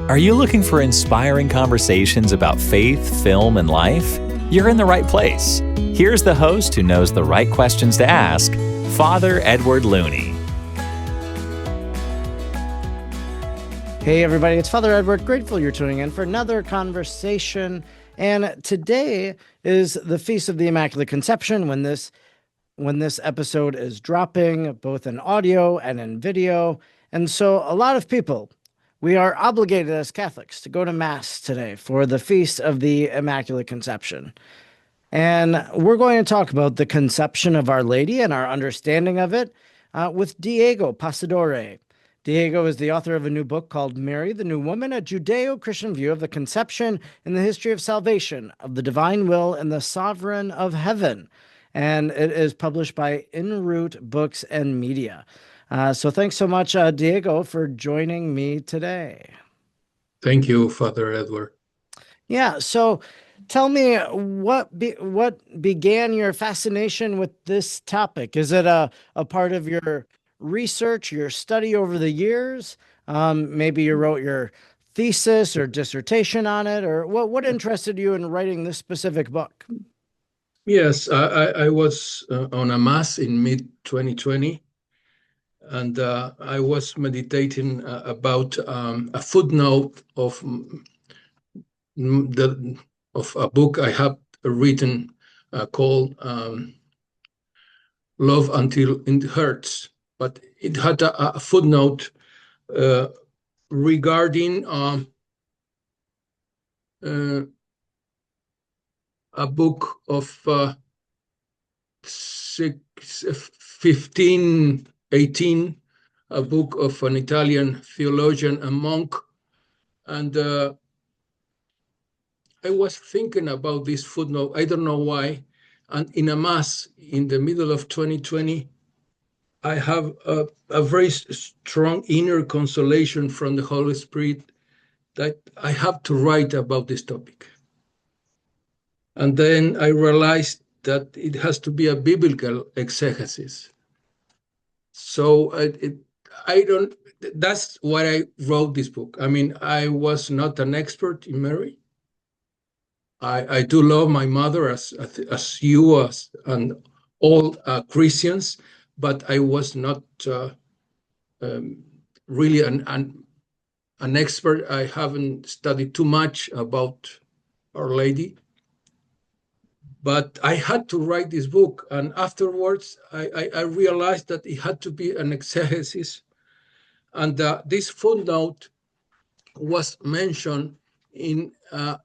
Are you looking for inspiring conversations about faith, film, and life? You're in the right place. Here's the host who knows the right questions to ask, Father Edward Looney. Hey everybody, it's Father Edward. Grateful you're tuning in for another conversation. And today is the Feast of the Immaculate Conception when this episode is dropping, both in audio and in video. And so a lot of people, we are obligated as Catholics to go to Mass today for the Feast of the Immaculate Conception. And we're going to talk about the conception of Our Lady and our understanding of it with Diego Pasadore. Diego is the author of a new book called Mary, the New Woman, a Judeo-Christian view of the conception and the history of salvation, of the divine will and the sovereign of heaven. And it is published by En Route Books and Media. So thanks so much, Diego, for joining me today. Thank you, Father Edward. Yeah, so tell me what began your fascination with this topic? Is it a part of your research, your study over the years? Maybe you wrote your thesis or dissertation on it, or what interested you in writing this specific book? Yes, I was on a Mass in mid-2020, and I was meditating about a footnote of a book I have written called Love Until It Hurts. But it had a footnote regarding a book of 1518, a book of an Italian theologian and monk. And I was thinking about this footnote, I don't know why. And in a Mass in the middle of 2020, I have a very strong inner consolation from the Holy Spirit that I have to write about this topic. And then I realized that it has to be a biblical exegesis. So that's why I wrote this book. I mean, I was not an expert in Mary. I do love my mother as you and all Christians, but I was not really an expert. I haven't studied too much about Our Lady. But I had to write this book, and afterwards I realized that it had to be an exegesis. And this footnote was mentioned in a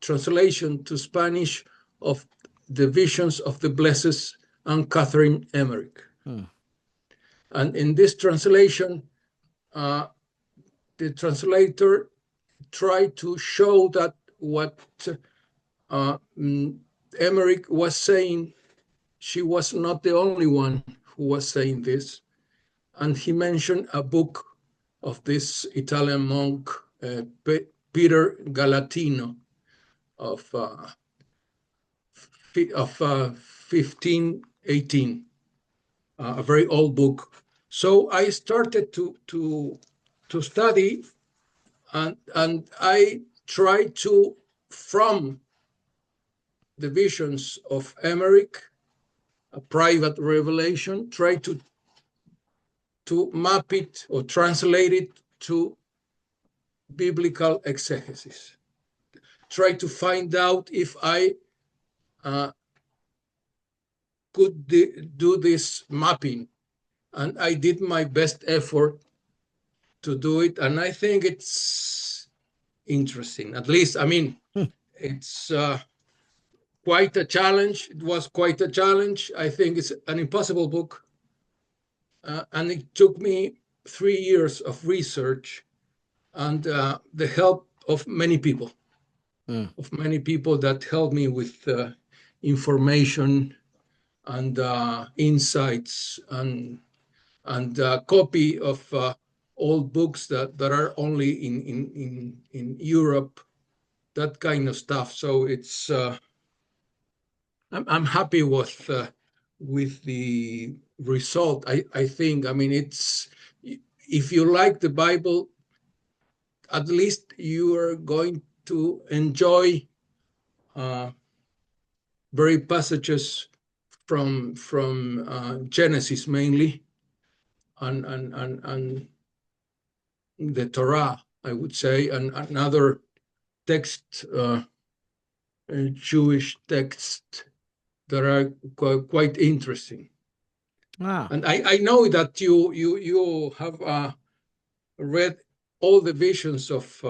translation to Spanish of the Visions of the Blessed Anne Catherine Emmerich. And in this translation, the translator tried to show that what Emmerich was saying, she was not the only one who was saying this. And he mentioned a book of this Italian monk, Peter Galatino, of 1518, a very old book. So I started to study, and I tried to, from the visions of Emmerich, a private revelation, try to map it or translate it to biblical exegesis. Try to find out if I could do this mapping. And I did my best effort to do it. And I think it's interesting. At least, I mean, it's quite a challenge. It was quite a challenge. I think it's an impossible book. And it took me 3 years of research and the help of many people, that helped me with information and insights and a copy of old books that are only in Europe, that kind of stuff. So it's I'm happy with the result. I think, I mean, if you like the Bible, at least you are going to enjoy very passages from Genesis mainly, and the Torah, I would say, and another text, Jewish texts that are quite interesting. Wow. And I know that you have read all the visions of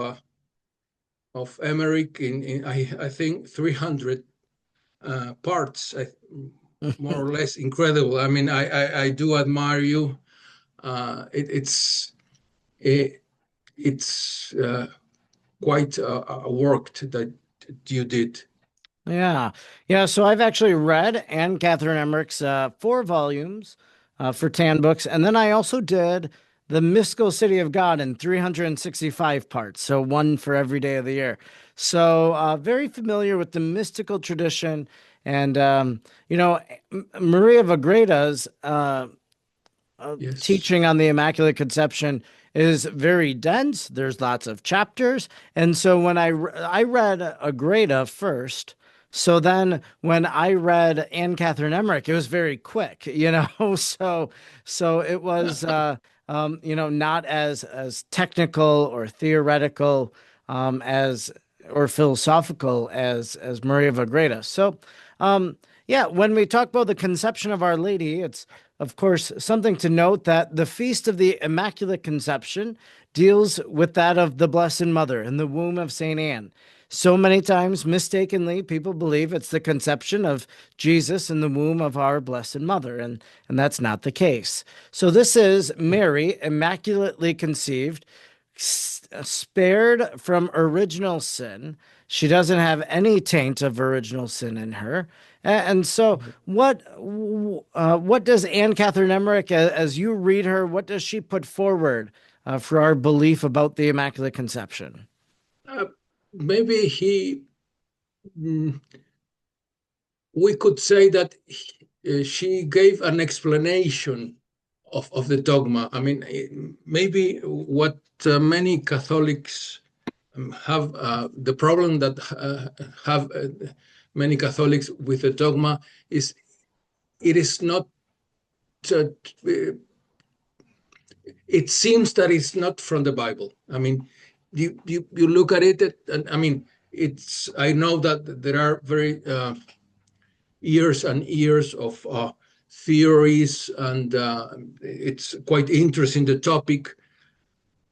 Emmerich in I think 300 parts, more or less incredible. I mean, I do admire you. It's quite a work that you did. Yeah. Yeah. So I've actually read Anne Catherine Emmerich's 4 volumes for Tan Books. And then I also did The Mystical City of God in 365 parts. So one for every day of the year. So very familiar with the mystical tradition. And, Maria of Agreda's Yes. teaching on the Immaculate Conception is very dense. There's lots of chapters. And so when I read Agreda first, so then when I read Anne Catherine Emmerich, it was very quick, so it was, not as technical or theoretical or philosophical as Maria of Agreda. So, yeah, when we talk about the conception of Our Lady, it's, of course, something to note that the Feast of the Immaculate Conception deals with that of the Blessed Mother in the womb of St. Anne. So many times, mistakenly, people believe it's the conception of Jesus in the womb of our Blessed Mother, and that's not the case. So this is Mary, immaculately conceived, spared from original sin. She doesn't have any taint of original sin in her. And so what does Anne Catherine Emmerich, as you read her, what does she put forward for our belief about the Immaculate Conception? Maybe we could say that she gave an explanation of the dogma. I mean, maybe what many Catholics have, the problem that have many Catholics with the dogma is it is not, it seems that it's not from the Bible. I mean, you look at it, and I mean, I know that there are very years and years of theories, and it's quite interesting, the topic.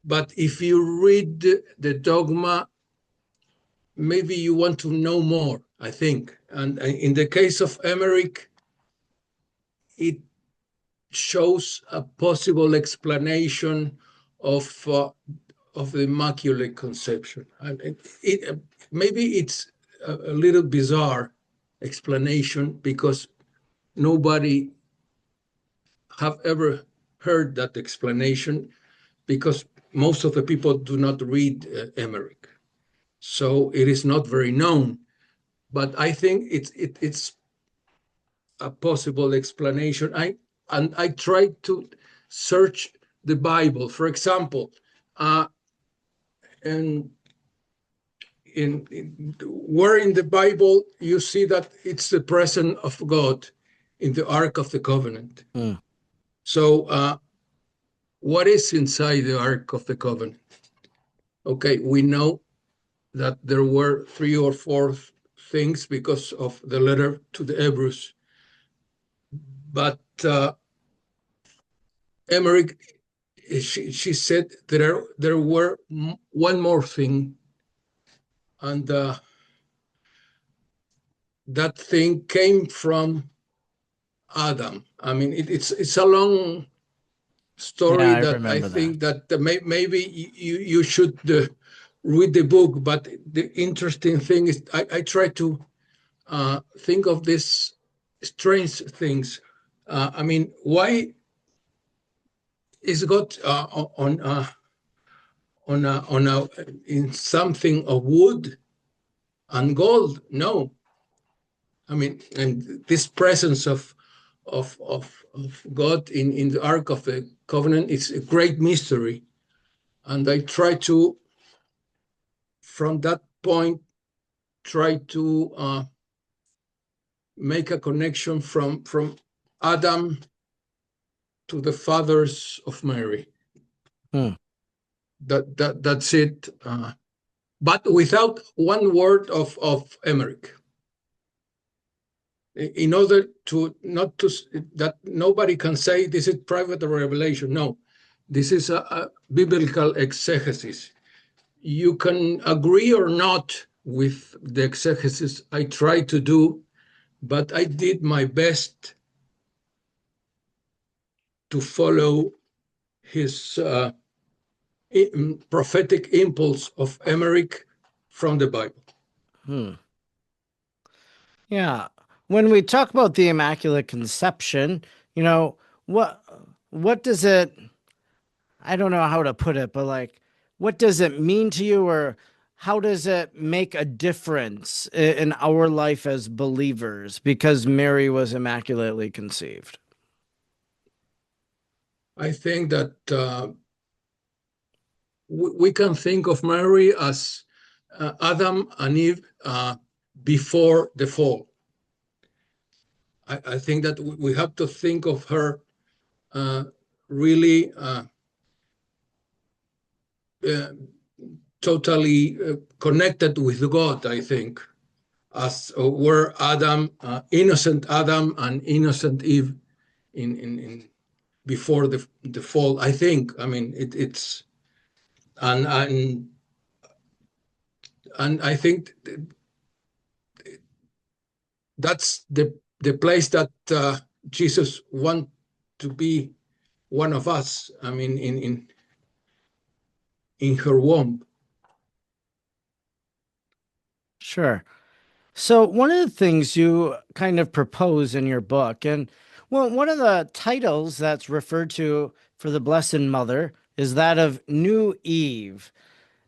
But if you read the dogma, maybe you want to know more, I think. And in the case of Emmerich, it shows a possible explanation of the Immaculate Conception. And maybe it's a little bizarre explanation because nobody have ever heard that explanation, because most of the people do not read Emmerich. So it is not very known, but I think it's a possible explanation. I tried to search the Bible, for example, and where in the Bible you see that it's the presence of God in the Ark of the Covenant. So what is inside the Ark of the Covenant? Okay, we know that there were 3 or 4 things because of the letter to the Hebrews. But Emmerich, she said there were one more thing, and that thing came from Adam. I mean, it's a long story, Yeah, I that I remember think that maybe you should read the book. But the interesting thing is I try to think of these strange things. I mean, why is God in something of wood and gold? No, I mean, and this presence of God in the Ark of the covenant is a great mystery. And I try to, from that point, try to make a connection from Adam to the fathers of Mary. That's it. But without one word of Emmerich. In order to not to that nobody can say this is private revelation. No, this is a biblical exegesis. You can agree or not with the exegesis I try to do, but I did my best to follow his prophetic impulse of Emmerich from the Bible. Yeah. When we talk about the Immaculate Conception, what does it, I don't know how to put it, but like, what does it mean to you, or how does it make a difference in our life as believers because Mary was immaculately conceived? I think that we can think of Mary as Adam and Eve before the fall. I think that we have to think of her really totally connected with God, I think, as were Adam, innocent Adam and innocent Eve in before the fall. I think. I mean, it's and I think that's the place that Jesus wants to be one of us. I mean, in her womb. Sure. So one of the things you kind of propose in your book, and well, one of the titles that's referred to for the Blessed Mother is that of New Eve.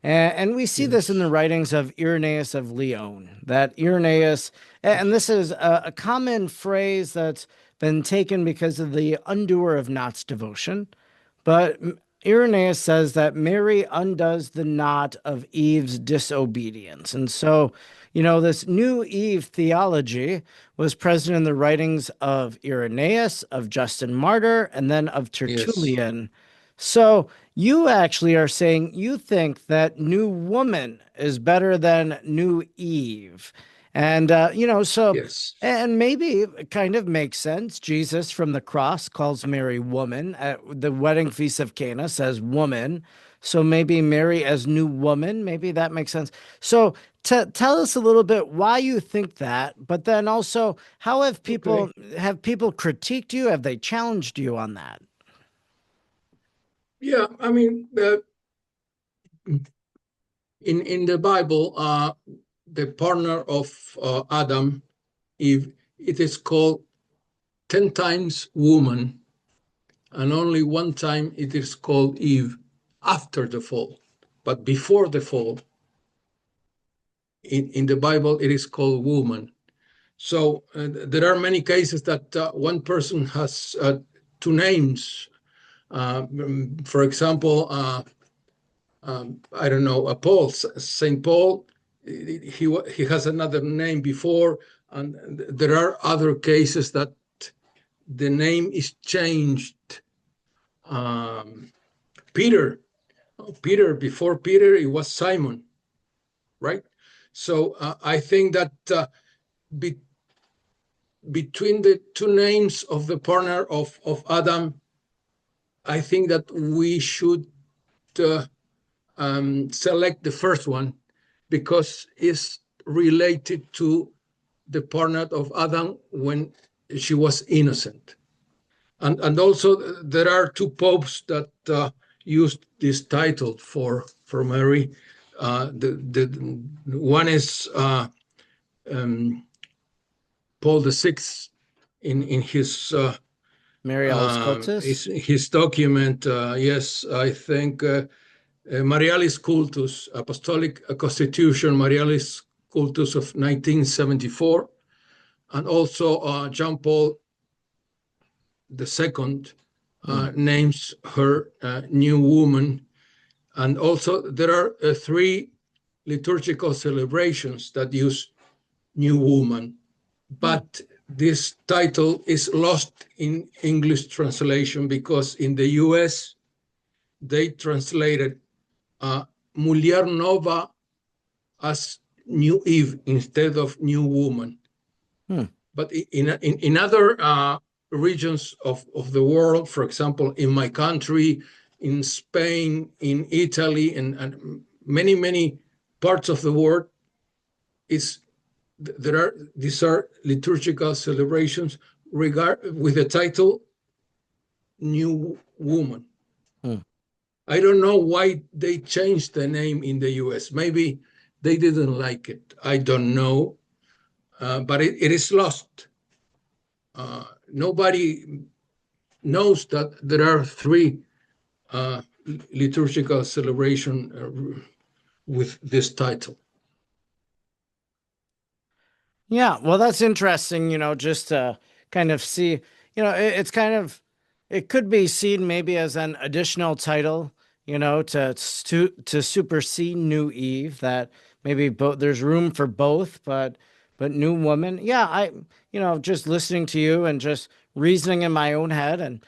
And we see this in the writings of Irenaeus of Lyon, that Irenaeus, and this is a common phrase that's been taken because of the undoer of knots devotion, but Irenaeus says that Mary undoes the knot of Eve's disobedience. And so, this New Eve theology was present in the writings of Irenaeus, of Justin Martyr, and then of Tertullian. Yes. So you actually are saying you think that new woman is better than new Eve. And, Yes. And maybe it kind of makes sense. Jesus from the cross calls Mary woman. At the wedding feast of Cana says woman. So maybe Mary as new woman, maybe that makes sense. So tell us a little bit why you think that, but then also how have people critiqued you? Have they challenged you on that? Yeah, I mean, in the Bible, the partner of Adam, Eve, it is called 10 times woman, and only one time it is called Eve after the fall. But before the fall, in the Bible, it is called woman. So there are many cases that one person has two names. For example, I don't know, Paul, Saint Paul, he has another name before, and there are other cases that the name is changed. Peter, before Peter, it was Simon, right? So I think that between the two names of the partner of Adam, I think that we should select the first one because it's related to the partner of Adam when she was innocent. And also there are two popes that used this title for Mary. The one is Paul VI in his Marialis Cultus? His document, yes, I think Marialis Cultus, Apostolic Constitution, Marialis Cultus of 1974, and also John Paul II names her new woman. And also there are 3 liturgical celebrations that use new woman, but this title is lost in English translation because in the US they translated Mujer Nova as New Eve instead of New Woman. But in other regions of the world, for example, in my country, in Spain, in Italy, and many parts of the world, these are liturgical celebrations with the title New Woman. I don't know why they changed the name in the US. Maybe they didn't like it. I don't know. But it is lost. Nobody knows that there are 3 liturgical celebration with this title. Yeah, well, that's interesting, just to kind of see, it's kind of, it could be seen maybe as an additional title, to supersede New Eve, that maybe there's room for both, but new woman. Yeah, just listening to you and just reasoning in my own head, and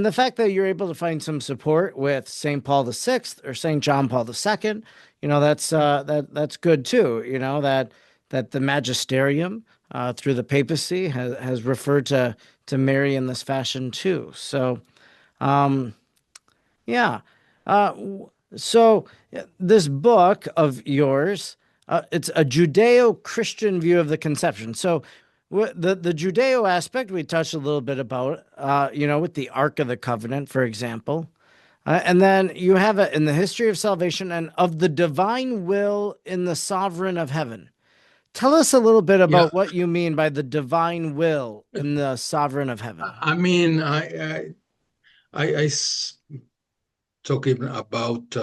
the fact that you're able to find some support with St. Paul VI or St. John Paul II, that's good too. That the magisterium through the papacy has referred to Mary in this fashion too. So, yeah. So this book of yours, it's a Judeo-Christian view of the conception. So the Judeo aspect we touched a little bit about, with the Ark of the Covenant, for example. And then you have it in the history of salvation and of the divine will in the sovereign of heaven. Tell us a little bit about what you mean by the divine will in the sovereign of heaven. I mean, I talking about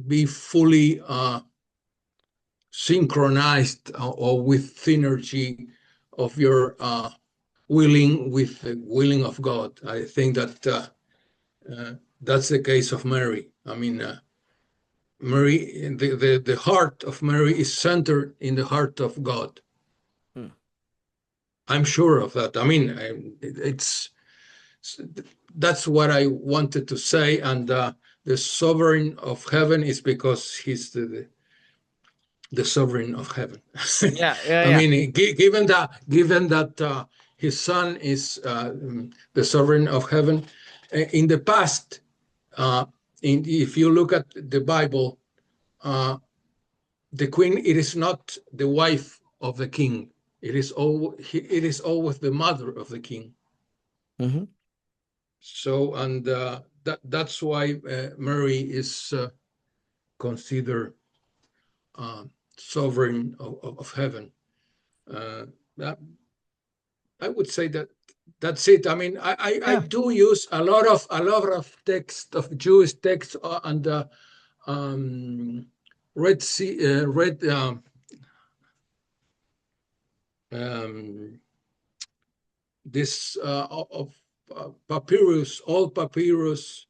be fully synchronized or with synergy of your willing with the willing of God. I think that that's the case of Mary. I mean, Mary, the heart of Mary is centered in the heart of God. I'm sure of that. I mean, that's what I wanted to say. And the sovereign of heaven is because he's the sovereign of heaven. I mean, given that his son is the sovereign of heaven, in the past, if you look at the Bible, the queen, it is not the wife of the king. It is always the mother of the king. Mm-hmm. So, and that's why Mary is considered sovereign of heaven. I would say that's it. I mean, I do use a lot of text of Jewish text and this of papyrus, old papyrus,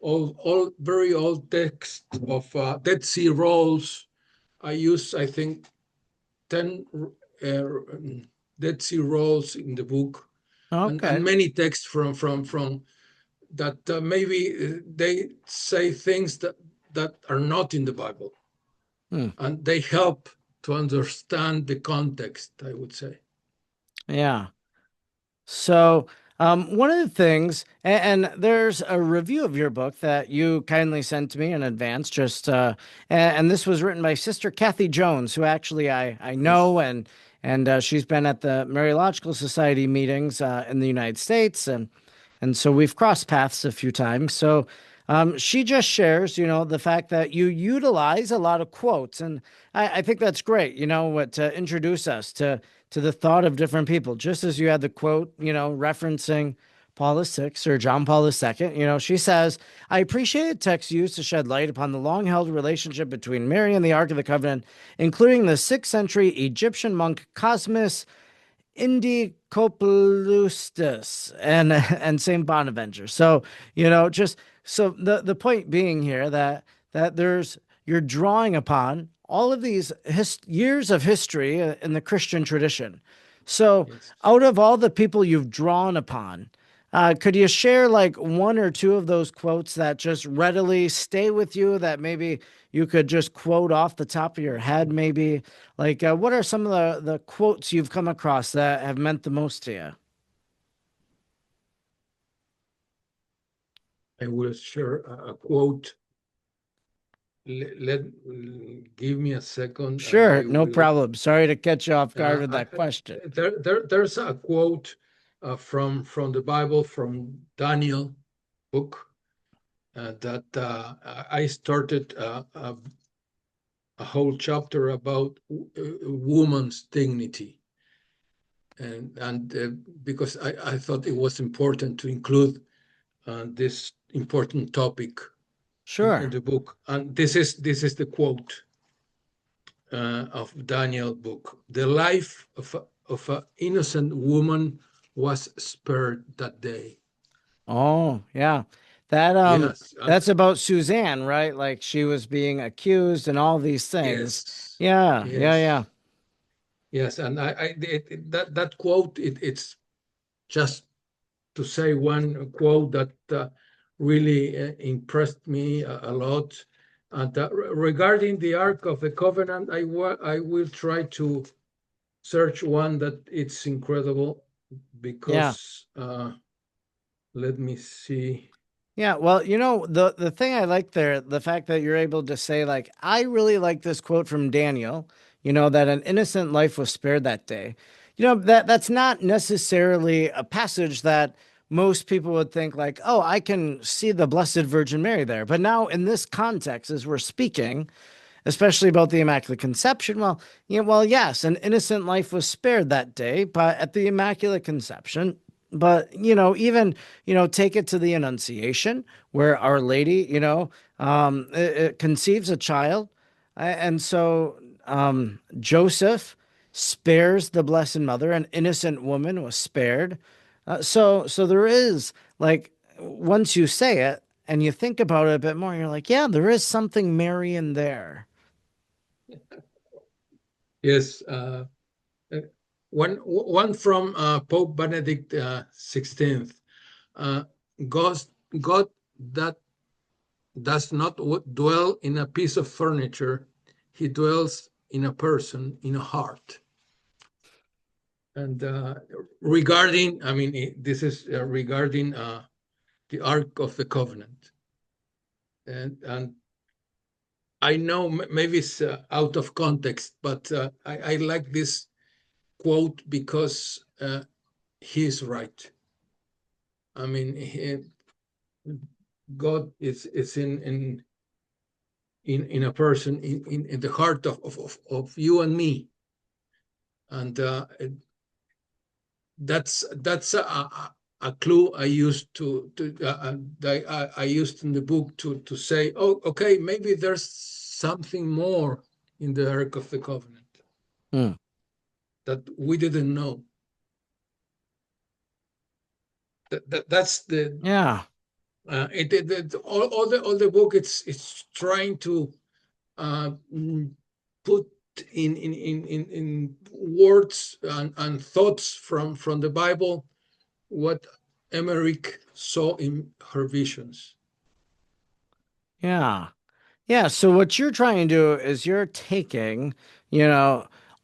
all very old text of Dead Sea Rolls. I use, I think, 10 Dead Sea Rolls in the book, and many texts from that maybe they say things that are not in the Bible, and they help to understand the context, I would say. Yeah. So one of the things, and there's a review of your book that you kindly sent to me in advance, and this was written by Sister Kathy Jones, who actually I know, and she's been at the Mariological Society meetings in the United States, and so we've crossed paths a few times. So she just shares, the fact that you utilize a lot of quotes, and I think that's great, to introduce us to the thought of different people. Just as you had the quote, referencing Paul VI or John Paul II, she says, "I appreciate texts used to shed light upon the long-held relationship between Mary and the Ark of the Covenant, including the 6th century Egyptian monk Cosmas Indi Copelustus and Saint Bonaventure. So, just so the point being here that there's you're drawing upon all of these years of history in the Christian tradition. So, Yes. out of all the people you've drawn upon, could you share like one or two of those quotes that just readily stay with you that maybe you could just quote off the top of your head? Maybe like what are some of the quotes you've come across that have meant the most to you? I will share a quote. Give me a second, and Sure, I no will. problem. Sorry to catch you off guard with that question. There's a quote from the Bible, from Daniel book, that I started a whole chapter about woman's dignity, and because I thought it was important to include this important topic in Sure. the book, and this is the quote of Daniel book. The life of an innocent woman was spared that day. Oh, yeah. That Yes, that's about Suzanne, right? Like she was being accused and all these things. yes, Yeah, yeah, yeah. yes, yes. And that quote, it's just to say one quote that really impressed me a lot. And regarding the Ark of the Covenant, I will try to search one that it's incredible, Yeah. because let me see. Yeah, well, the thing I like there, the fact that you're able to say like, I really like this quote from Daniel, that an innocent life was spared that day. That's not necessarily a passage that most people would think like, oh, I can see the Blessed Virgin Mary there. But now in this context, as we're speaking, especially about the Immaculate Conception, well, yes, an innocent life was spared that day, but at the Immaculate Conception. But even take it to the Annunciation, where Our Lady, it conceives a child, and so Joseph spares the Blessed Mother. An innocent woman was spared. So there is like, once you say it and you think about it a bit more, you're like, yeah, there is something Marian there. Yes, one from Pope Benedict XVI. Uh, God, God that does not dwell in a piece of furniture; He dwells in a person, in a heart. And regarding, I mean, this is regarding the Ark of the Covenant, and I know maybe it's out of context, but I like this quote because he's right. I mean, God is in a person, in the heart of you and me, and that's a clue I used I used in the book to say, oh, okay, maybe there's something more in the Ark of the Covenant that we didn't know. That's the Yeah. All the book, it's trying to put in words and thoughts from the Bible what Emmerich saw in her visions. Yeah. Yeah, so what you're trying to do is you're taking,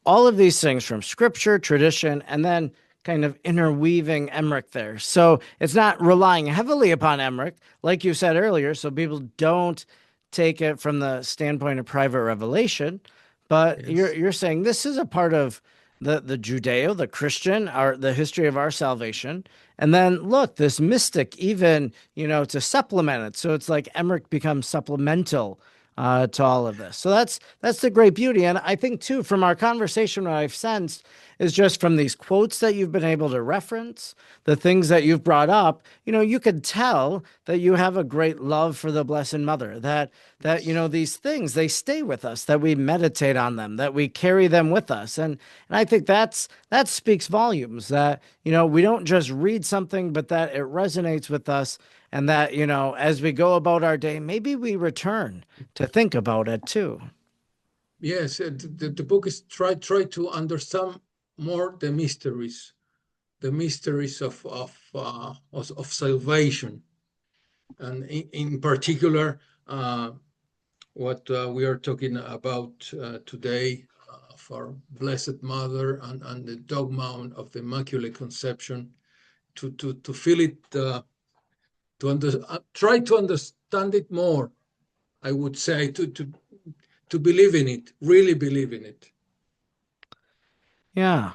all of these things from scripture, tradition, and then kind of interweaving Emmerich there. So it's not relying heavily upon Emmerich, like you said earlier, so people don't take it from the standpoint of private revelation, but Yes. you're saying this is a part of the Judeo, the Christian, the history of our salvation. And then look, this mystic even, to supplement it. So it's like Emmerich becomes supplemental to all of this. So that's the great beauty. And I think too, from our conversation, what I've sensed is just from these quotes that you've been able to reference, the things that you've brought up, you could tell that you have a great love for the Blessed Mother, that these things, they stay with us, that we meditate on them, that we carry them with us. And I think that speaks volumes, that, we don't just read something, but that it resonates with us, and that, as we go about our day, maybe we return to think about it too. Yes, the book is try to understand more the mysteries of salvation, and in particular, what we are talking about today, for Blessed Mother and the dogma of the Immaculate Conception, to feel it, try to understand it more. I would say to believe in it, really believe in it. Yeah.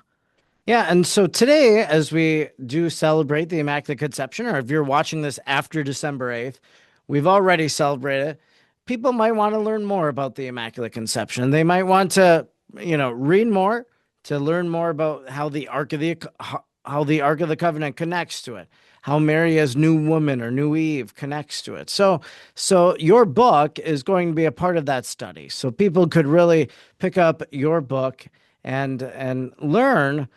Yeah, and so today, as we do celebrate the Immaculate Conception, or if you're watching this after December 8th, we've already celebrated. People might want to learn more about the Immaculate Conception. They might want to, read more, to learn more about how the Ark of the Covenant connects to it, how Mary as new woman or new Eve connects to it. So your book is going to be a part of that study. So people could really pick up your book and learn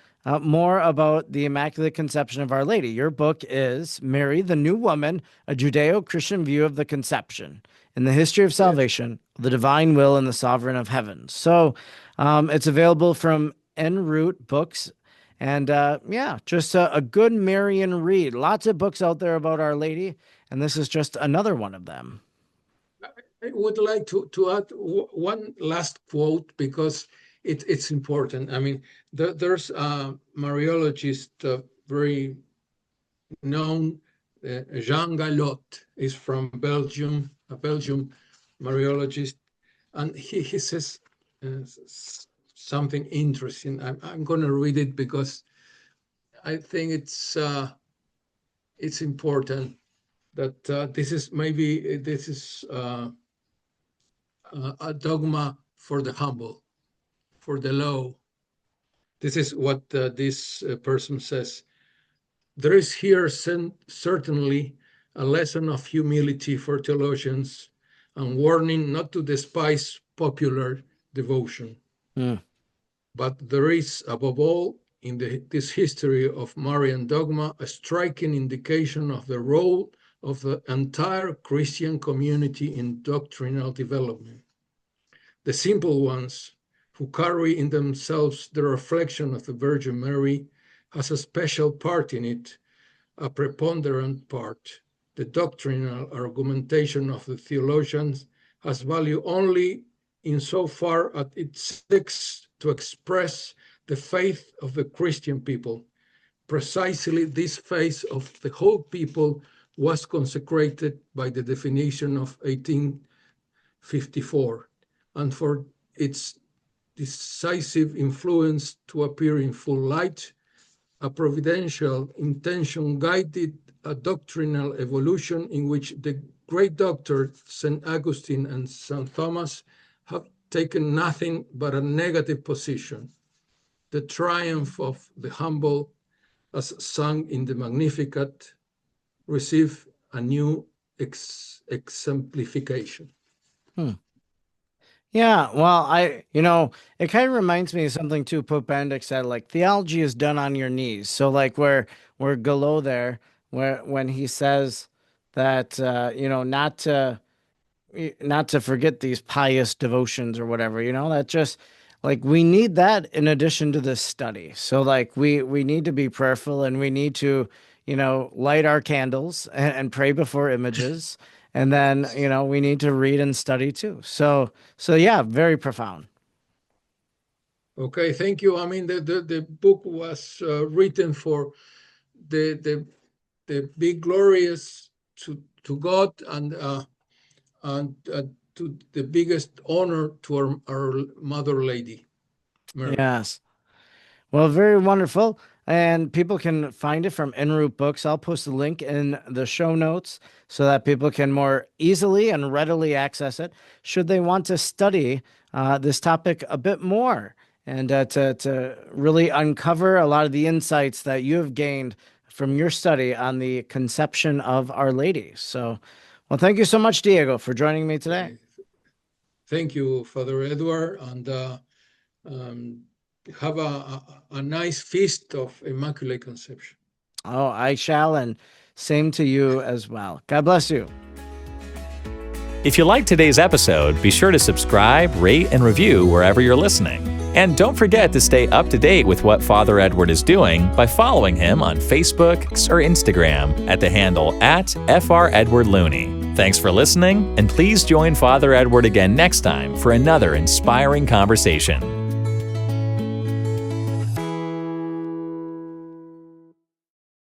more about the Immaculate Conception of Our Lady. Your book is Mary, the New Woman, a Judeo-Christian View of the Conception in the History of Salvation, the Divine Will, and the Sovereign of Heaven. So it's available from En Route Books. And just a good Marian read. Lots of books out there about Our Lady, and this is just another one of them. I would like to add one last quote, because it's important. I mean, there's a Mariologist, very known, Jean Galot, is from Belgium, a Belgian Mariologist, and he says something interesting. I'm going to read it because I think it's important that this is a dogma for the humble, for the low. This is what this person says. There is here certainly a lesson of humility for theologians, and warning not to despise popular devotion. But there is, above all, in this history of Marian dogma, a striking indication of the role of the entire Christian community in doctrinal development. The simple ones, who carry in themselves the reflection of the Virgin Mary, has a special part in it, a preponderant part. The doctrinal argumentation of the theologians has value only insofar as it seeks to express the faith of the Christian people. Precisely this faith of the whole people was consecrated by the definition of 1854, and for its decisive influence to appear in full light, a providential intention guided a doctrinal evolution in which the great doctor St. Augustine and St. Thomas have taken nothing but a negative position. The triumph of the humble, as sung in the Magnificat, receive a new exemplification. Yeah, well, it kind of reminds me of something too. Pope Benedict said, like, theology is done on your knees. So, like, where Gallo there, when he says that, not to forget these pious devotions or whatever, that just, like, we need that in addition to this study. So, like, we need to be prayerful, and we need to, light our candles and pray before images. And then, we need to read and study too. So yeah, very profound. Okay, thank you. I mean, the book was written for the big glorious to God, and to the biggest honor to our Mother Lady, Mary. Yes. Well, very wonderful. and people can find it from En Route Books. I'll post a link in the show notes so that people can more easily and readily access it should they want to study this topic a bit more, and to really uncover a lot of the insights that you have gained from your study on the conception of Our Lady. So, well, thank you so much, Diego, for joining me today. Thank you, Father Edward, and have a nice feast of Immaculate Conception. Oh, I shall, and same to you as well. God bless you. If you liked today's episode, be sure to subscribe, rate, and review wherever you're listening. And don't forget to stay up to date with what Father Edward is doing by following him on Facebook or Instagram at the handle @FrEdwardLooney. Thanks for listening, and please join Father Edward again next time for another inspiring conversation.